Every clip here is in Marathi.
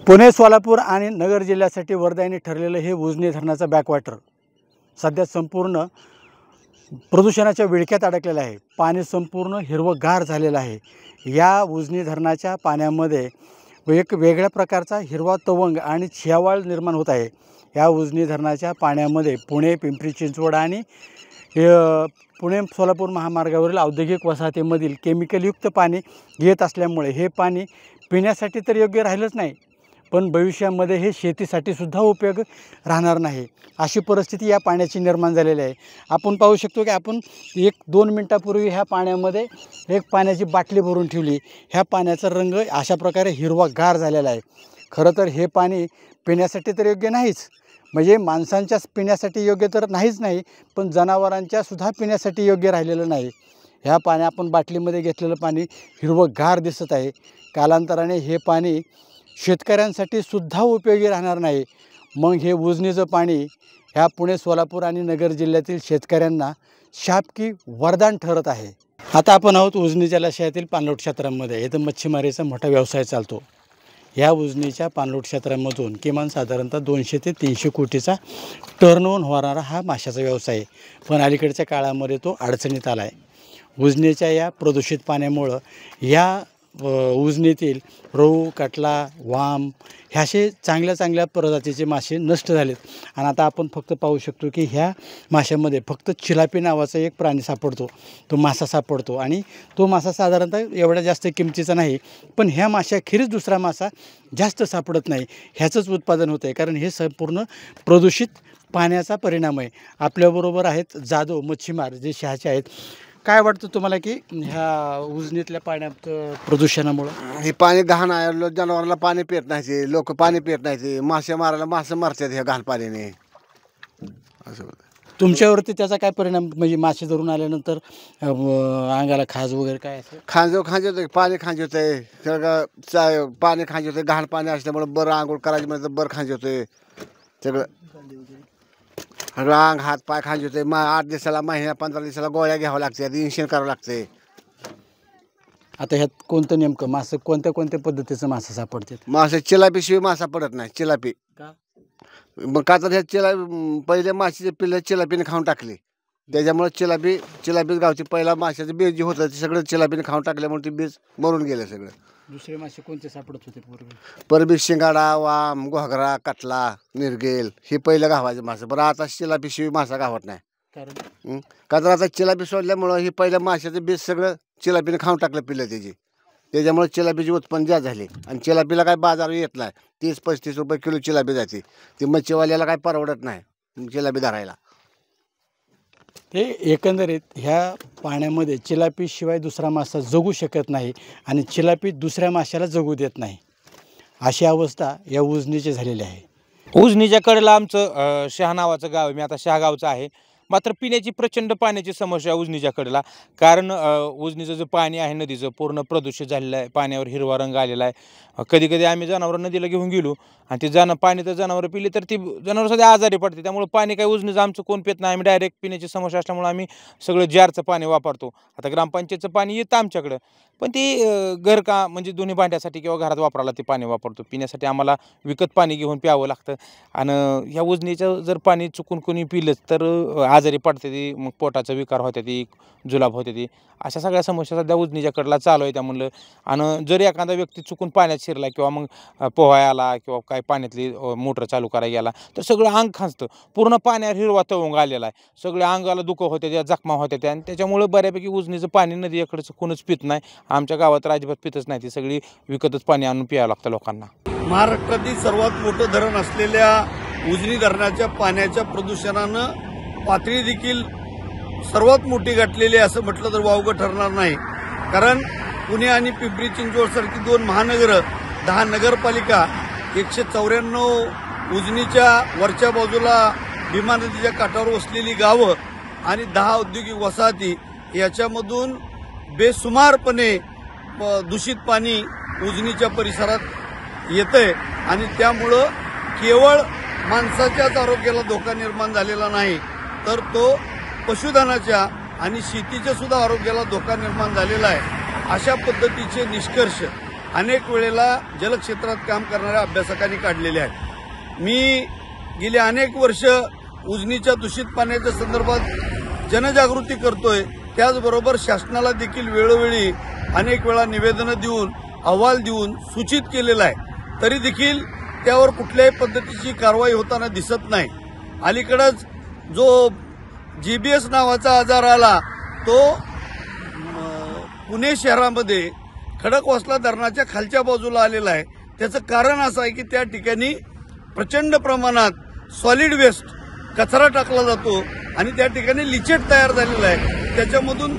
पुणे, सोलापूर आणि नगर जिल्ह्यासाठी वरदायिनी ठरलेलं हे उजनी धरणाचं बॅकवॉटर सध्या संपूर्ण प्रदूषणाच्या विळख्यात अडकलेलं आहे। पाणी संपूर्ण हिरवंगार झालेलं आहे। या उजनी धरणाच्या पाण्यामध्ये एक वेगळ्या प्रकारचा हिरवा तवंग आणि छियावाळ निर्माण होत आहे। या उजनी धरणाच्या पाण्यामध्ये पुणे, पिंपरी चिंचवड आणि पुणे सोलापूर महामार्गावरील औद्योगिक वसाहतीमधील केमिकलयुक्त पाणी येत असल्यामुळे हे पाणी पिण्यासाठी तर योग्य राहिलंच नाही, पण भविष्यामध्ये हे शेतीसाठी सुद्धा उपयोग राहणार नाही, अशी परिस्थिती या पाण्याची निर्माण झालेली आहे। आपण पाहू शकतो की आपण 1-2 मिनिटापूर्वी ह्या पाण्यामध्ये एक पाण्याची बाटली भरून ठेवली। ह्या पाण्याचा रंग अशा प्रकारे हिरवागार झालेला आहे। खरं तर हे पाणी पिण्यासाठी तर योग्य नाहीच, म्हणजे माणसांच्या पिण्यासाठी योग्य तर नाही, पण जनावरांच्या सुद्धा पिण्यासाठी योग्य राहिलेलं नाही। ह्या पाणी आपण बाटलीमध्ये घेतलेलं पाणी हिरवंगार दिसत आहे। कालांतराने हे पाणी शेतकऱ्यांसाठी सुद्धा उपयोगी राहणार नाही। मग हे उजनीचं पाणी ह्या पुणे, सोलापूर आणि नगर जिल्ह्यातील शेतकऱ्यांना शाप की वरदान ठरत आहे। आता आपण आहोत उजनी जलाशयातील पाणलोट क्षेत्रामध्ये। इथं मच्छीमारीचा मोठा व्यवसाय चालतो। या उजनीच्या पाणलोट क्षेत्रामधून किमान साधारणतः 200 ते 300 कोटीचा टर्नओव्हर होणारा हा माशाचा व्यवसाय आहे, पण अलीकडच्या काळामध्ये तो अडचणीत आला आहे। उजनीच्या या प्रदूषित पाण्यामुळं या उजनीतील रोहू, कटला, वाम ह्या असे चांगल्या प्रजातीचे मासे नष्ट झालेत। आणि आता आपण फक्त पाहू शकतो की ह्या माशामध्ये फक्त चिलापी नावाचा एक प्राणी सापडतो, तो मासा सापडतो। आणि तो मासा साधारणतः एवढ्या जास्त किमतीचा नाही, पण ह्या माशाखेरीज दुसरा मासा जास्त सापडत नाही। ह्याचंच उत्पादन होतं आहे, कारण हे संपूर्ण प्रदूषित पाण्याचा परिणाम आहे। आपल्याबरोबर आहेत जाधव मच्छीमार, जे शहाचे आहेत। काय वाटतं तुम्हाला की ह्या उजनीतल्या पाण्यात प्रदूषणामुळं हे पाणी घाण आहे, जनावरांना पाणी पित नाही, लोक पाणी पित नाही, मासे मारायला मासे मरतात ह्या घाण पाण्याने। असं तुमच्यावरती त्याचा काय परिणाम, म्हणजे मासे धरून आल्यानंतर अंगाला खाज वगैरे काय असं? खांजवतं, पाणी खांजवतंय सगळं, पाणी खांजवतंय, घाण पाणी असल्यामुळे बरं आंघोळ करायची म्हणजे बरं खांजवतंय सगळं, रांग हात पाय खांजवतंय। 8 दिवसाला, महिन्या 15 दिवसाला गोळ्या घ्यावं लागते, इंजेक्शन करावं लागते। आता ह्यात कोणतं नेमकं मासे, कोणत्या पद्धतीचं मासे सापडतात? मासे चिलापी शिवाय मासा पडत नाही। चिलापी का? मग का तर ह्या पहिले माशाचे पिल्ले चिलापीने खाऊन टाकले, त्याच्यामुळे चिलापीच गावची पहिला माशाचं बीज जे होतं ते सगळं चिलापीने खाऊन टाकल्यामुळे ते बीज मरून गेलं सगळं। दुसरे मासे कोणते सापडत होते पूर्वी? परबी, शिंगाडा, वाम, घोगरा, कटला, मिरगेल हे पहिलं गावाचे मासे। बरं आता चिलापी शिवाय मासा गावत नाही, कारण का तर आता चिलापी सोडल्यामुळं हे पहिल्या माशाचं बीज सगळं चिलापीने खाऊन टाकलं पिल्लं त्याची, त्याच्यामुळे चिलापीचे उत्पन्न जास्त झाले। आणि चिलापीला काय बाजार येत नाही, 30-35 रुपये किलो चिलापी जाते, ती मच्छीवाल्याला काय परवडत नाही चिलापी धरायला। ते एकंदरीत ह्या पाण्यामध्ये चिलापी शिवाय दुसरा मासा जगू शकत नाही आणि चिलापी दुसऱ्या माशाला जगू देत नाही, अशी अवस्था या उजनीची झालेली आहे। उजनीच्या कडेला आमचं शहा नावाचं गाव आहे, मी आता शहा गावचं आहे। मात्र पिण्याची प्रचंड पाण्याची समस्या उजनीच्या कडेला, कारण उजनीचं जे पाणी आहे नदीचं पूर्ण प्रदूषित झालेलं आहे, पाण्यावर हिरवा रंग आलेला आहे। कधी कधी आम्ही जनावरं नदीला घेऊन गेलो आणि ते पाणी तर जनावरं पिली तर ती जनावरं सध्या आजारी पडते, त्यामुळे पाणी काही उजनीचं आमचं कोण पित नाही। आम्ही डायरेक्ट पिण्याची समस्या असल्यामुळे आम्ही सगळं जारचं पाणी वापरतो। आता ग्रामपंचायतचं पाणी येतं आमच्याकडं, पण ती म्हणजे दोन्ही भांड्यासाठी किंवा घरात वापरायला ते पाणी वापरतो। पिण्यासाठी आम्हाला विकत पाणी घेऊन प्यावं लागतं। आणि ह्या उजनीचं जर पाणी चुकून कोणी पिलंच तर आजारी पडते ती, मग पोटाचा विकार होते ती, जुलाब होते ती, अशा सगळ्या समस्या सध्या उजनीच्या कडेला चालू आहे। त्यामुळं आणि जर एखादा व्यक्ती चुकून पाण्यात शिरला किंवा मग पोहायला किंवा काय पाण्यातली मोटर चालू करायला गेला तर सगळं अंग खांजतं, पूर्ण पाण्यावर हिरवा तवंग आलेला आहे, सगळ्या अंगाला दुखं होते, त्या जखमा होत्या त्या, आणि त्याच्यामुळे बऱ्यापैकी उजनीचं पाणी नदी इकडचं कोणच पित नाही। आमच्या गावात तर अजिबात पितच नाही, ती सगळी विकतच पाणी आणून प्यावं लागतं लोकांना। महाराष्ट्रातील सर्वात मोठं धरण असलेल्या उजनी धरणाच्या पाण्याच्या प्रदूषणानं पातळी देखील सर्वात मोठी गाठलेली आहे असं म्हटलं तर वावगं ठरणार नाही। कारण पुणे आणि पिंपरी चिंचवड सारखी 2 महानगरं, 10 नगरपालिका, 194 उजनीच्या वरच्या बाजूला भीमा नदीच्या काठावर वसलेली गावं आणि 10 औद्योगिक वसाहती, याच्यामधून बेसुमारपणे दूषित पाणी उजनीच्या परिसरात येतंय। आणि त्यामुळं केवळ माणसाच्याच आरोग्याला धोका निर्माण झालेला नाही, तर तो पशुधनाच्या आणि शेतीच्या सुद्धा आरोग्याला धोका निर्माण झालेला आहे। अशा पद्धतीचे निष्कर्ष अनेक वेळेला जलक्षेत्रात काम करणाऱ्या अभ्यासकांनी काढलेले आहेत. मी गेली अनेक वर्ष उजनीच्या दूषित पाण्याच्या संदर्भात जनजागृती करतोय. त्याचबरोबर शासनाला देखील वेळोवेळी अनेक वेळा निवेदनं देऊन अहवाल देऊन सूचित केलेला आहे. तरी देखील त्यावर कुठल्याही पद्धतीची कारवाई होताना दिसत नाही. अलीकडेच जो जीबीएस नावाचा आजार आला तो पुणे शहरामध्ये खडकवासला धरणाच्या खालच्या बाजूला आलेला आहे. त्याचं कारण असं आहे की त्या ठिकाणी प्रचंड प्रमाणात सॉलिड वेस्ट कचरा टाकला जातो आणि त्या ठिकाणी लिचेट तयार झालेला आहे. त्याच्यामधून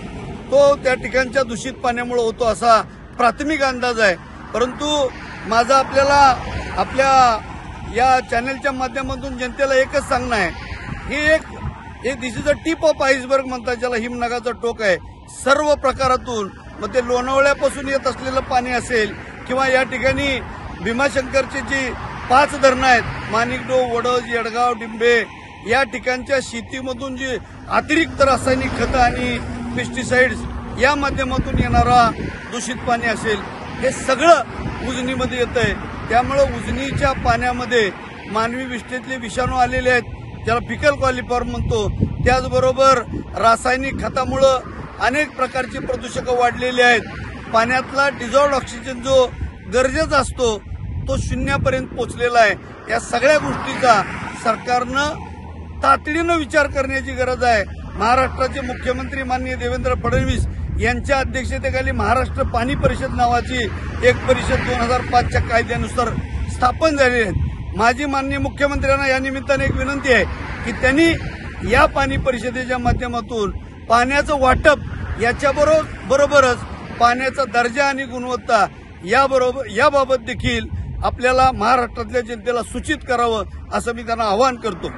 तो त्या ठिकाणच्या दूषित पाण्यामुळे होतो असा प्राथमिक अंदाज आहे. परंतु माझा आपल्या या चॅनलच्या माध्यमातून जनतेला एकच सांगणं आहे, हे this is a tip of iceberg म्हणतात ज्याला, हिमनगाचं टोक आहे. सर्व प्रकारातून मग ते लोणावळ्यापासून येत असलेलं पाणी असेल किंवा या ठिकाणी भीमाशंकरची जी 5 धरणं आहेत, माणिकडो, वडज, येडगाव, डिंबे, या ठिकाणच्या शेतीमधून जी अतिरिक्त रासायनिक खतं आणि पेस्टिसाइड्स या माध्यमातून येणारा दूषित पाणी असेल, हे सगळं उजनीमध्ये येतंय. त्यामुळं उजनीच्या पाण्यामध्ये मानवी विष्ठेतले विषाणू आलेले आहेत, ज्याला फिकल कॉलिफॉर्म म्हणतो. त्याचबरोबर रासायनिक खतामुळं अनेक प्रकारची प्रदूषकं वाढलेली आहेत. पाण्यातला डिझॉल्व्ड ऑक्सिजन जो गरजेचा असतो तो शून्यापर्यंत पोहोचलेला आहे. या सगळ्या गोष्टीचा सरकारनं तातडीनं विचार करण्याची गरज आहे. महाराष्ट्राचे मुख्यमंत्री माननीय देवेंद्र फडणवीस यांच्या अध्यक्षतेखाली महाराष्ट्र पाणी परिषद नावाची एक परिषद 2005च्या कायद्यानुसार स्थापन झालेली आहे. माझी माननीय मुख्यमंत्र्यांना या निमित्ताने एक विनंती आहे की त्यांनी या पाणी परिषदेच्या माध्यमातून पाण्याचं वाटप याच्याबरोबरच पाण्याचा दर्जा आणि गुणवत्ता याबाबत देखील आपल्याला महाराष्ट्रातल्या जनतेला सूचित करावं असं मी त्यांना आवाहन करतो.